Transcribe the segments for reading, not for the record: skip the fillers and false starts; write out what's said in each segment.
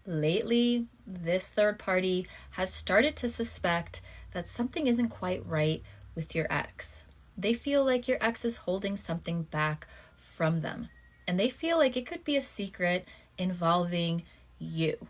Lately, this third party has started to suspect that something isn't quite right with your ex. They feel like your ex is holding something back from them, and they feel like it could be a secret involving you.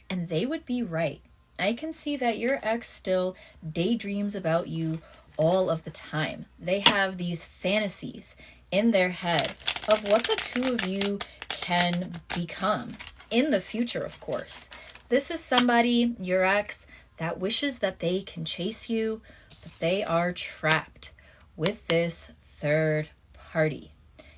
And they would be right. I can see that your ex still daydreams about you all of the time. They have these fantasies in their head of what the two of you can become in the future, of course. This is somebody, your ex, that wishes that they can chase you, but they are trapped with this third party.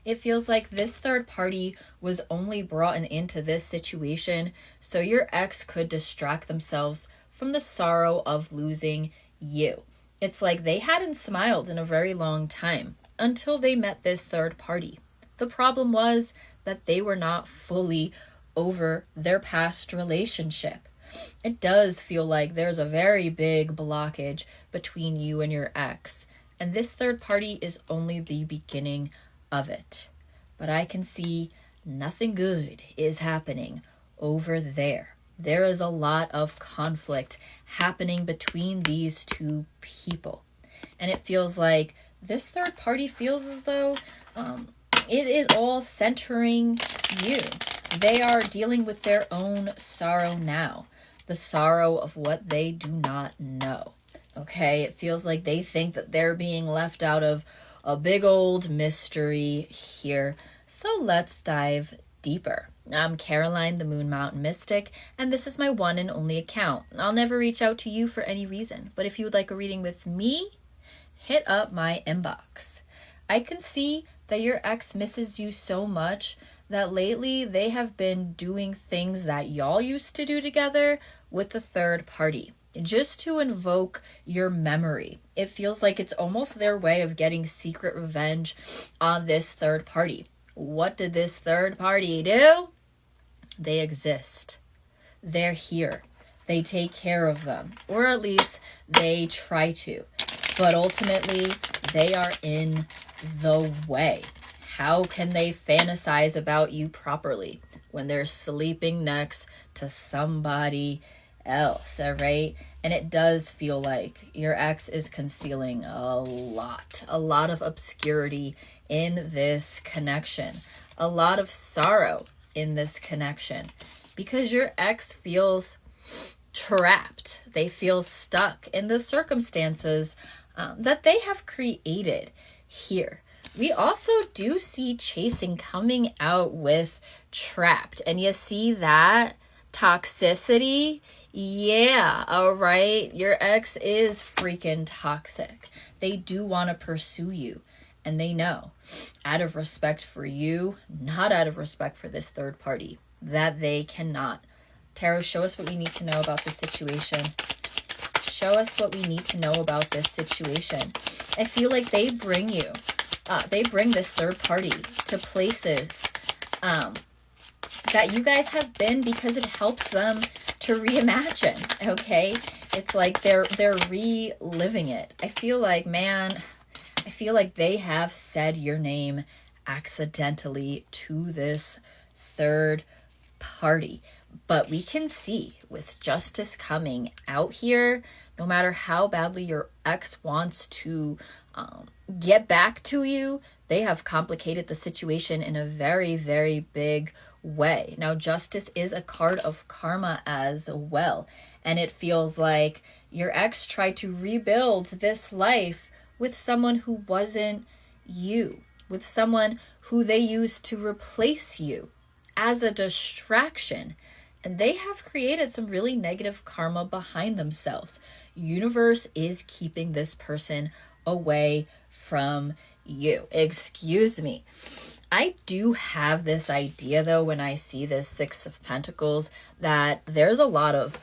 It feels like this third party was only brought into this situation so your ex could distract themselves from the sorrow of losing you. It's like they hadn't smiled in a very long time until they met this third party. The problem was that they were not fully over their past relationship. It does feel like there's a very big blockage between you and your ex, and this third party is only the beginning of it. But I can see nothing good is happening over there. There is a lot of conflict happening between these two people. And it feels like this third party feels as though it is all centering you. They are dealing with their own sorrow now. The sorrow of what they do not know. Okay, it feels like they think that they're being left out of a big old mystery here. So let's dive deeper. I'm Caroline, the Moon Mountain Mystic, and this is my one and only account. I'll never reach out to you for any reason, but if you would like a reading with me, hit up my inbox. I can see that your ex misses you so much that lately they have been doing things that y'all used to do together with the third party, just to invoke your memory. It feels like it's almost their way of getting secret revenge on this third party. What did this third party do? They exist. They're here. They take care of them, or at least they try to. But ultimately, they are in the way. How can they fantasize about you properly when they're sleeping next to somebody else, all right? And it does feel like your ex is concealing a lot of obscurity in this connection, a lot of sorrow in this connection, because your ex feels trapped. They feel stuck in the circumstances that they have created here. We also do see chasing coming out with trapped. And you see that toxicity? Yeah, all right. Your ex is freaking toxic. They do want to pursue you. And they know, out of respect for you, not out of respect for this third party, that they cannot. Tarot, show us what we need to know about this situation. Show us what we need to know about this situation. I feel like they bring you. They bring this third party to places that you guys have been because it helps them to reimagine, okay? It's like they're reliving it. I feel like they have said your name accidentally to this third party. But we can see with justice coming out here, no matter how badly your ex wants to get back to you, they have complicated the situation in a very, very big way. Now, justice is a card of karma as well. And it feels like your ex tried to rebuild this life with someone who wasn't you, with someone who they used to replace you as a distraction. And they have created some really negative karma behind themselves. Universe is keeping this person away from you. Excuse me. I do have this idea, though, when I see this Six of Pentacles, that there's a lot of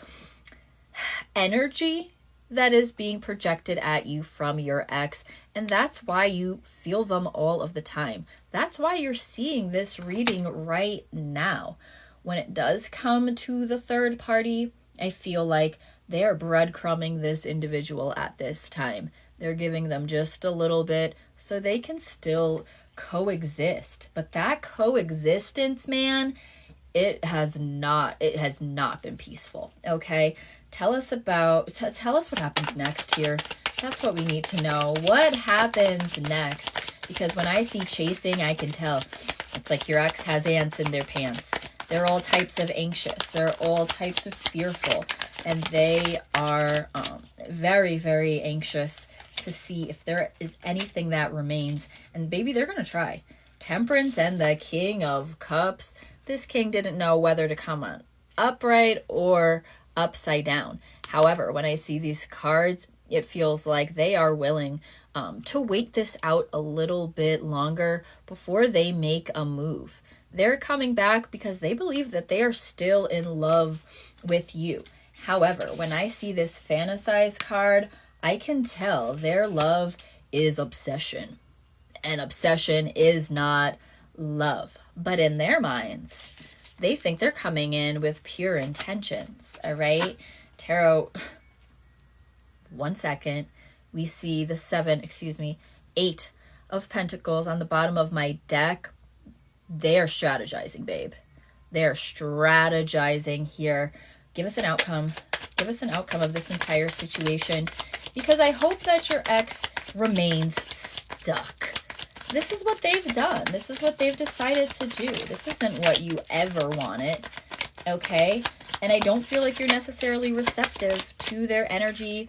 energy that is being projected at you from your ex, and that's why you feel them all of the time. That's why you're seeing this reading right now. When it does come to the third party, I feel like they're breadcrumbing this individual at this time. They're giving them just a little bit so they can still coexist. But that coexistence, man, it has not been peaceful. Okay, tell us what happens next here. That's what we need to know. What happens next? Because when I see chasing, I can tell it's like your ex has ants in their pants. They're all types of anxious, they're all types of fearful, and they are very, very anxious to see if there is anything that remains. And baby, they're gonna try. Temperance and the King of Cups. This king didn't know whether to come on upright or upside down. However, when I see these cards, it feels like they are willing to wait this out a little bit longer before they make a move. They're coming back because they believe that they are still in love with you. However, when I see this fantasize card, I can tell their love is obsession. And obsession is not love. But in their minds, they think they're coming in with pure intentions. All right? Tarot, 1 second. We see the 8 of Pentacles on the bottom of my deck. They are strategizing, babe. They are strategizing here. Give us an outcome. Give us an outcome of this entire situation, because I hope that your ex remains stuck. This is what they've done. This is what they've decided to do. This isn't what you ever wanted, okay? And I don't feel like you're necessarily receptive to their energy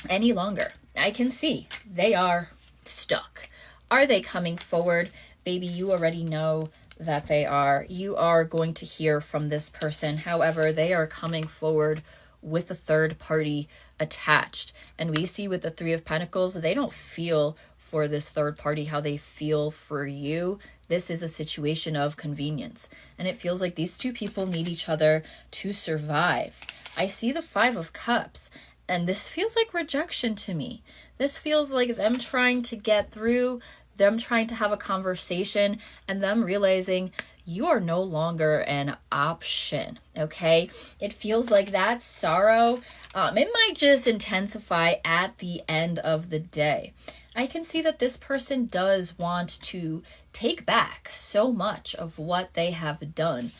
any longer. I can see they are stuck. Are they coming forward? Baby, you already know that they are. You are going to hear from this person. However, they are coming forward with a third party attached. And we see with the 3 of Pentacles, they don't feel for this third party how they feel for you. This is a situation of convenience. And it feels like these two people need each other to survive. I see the 5 of Cups, and this feels like rejection to me. This feels like them trying to get through, them trying to have a conversation, and them realizing you are no longer an option, okay? It feels like that sorrow, it might just intensify at the end of the day. I can see that this person does want to take back so much of what they have done.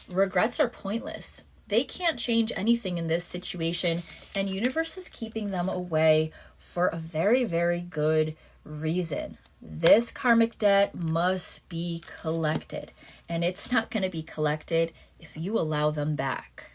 Regrets are pointless. They can't change anything in this situation, and universe is keeping them away for a very, very good reason. This karmic debt must be collected, and it's not going to be collected if you allow them back.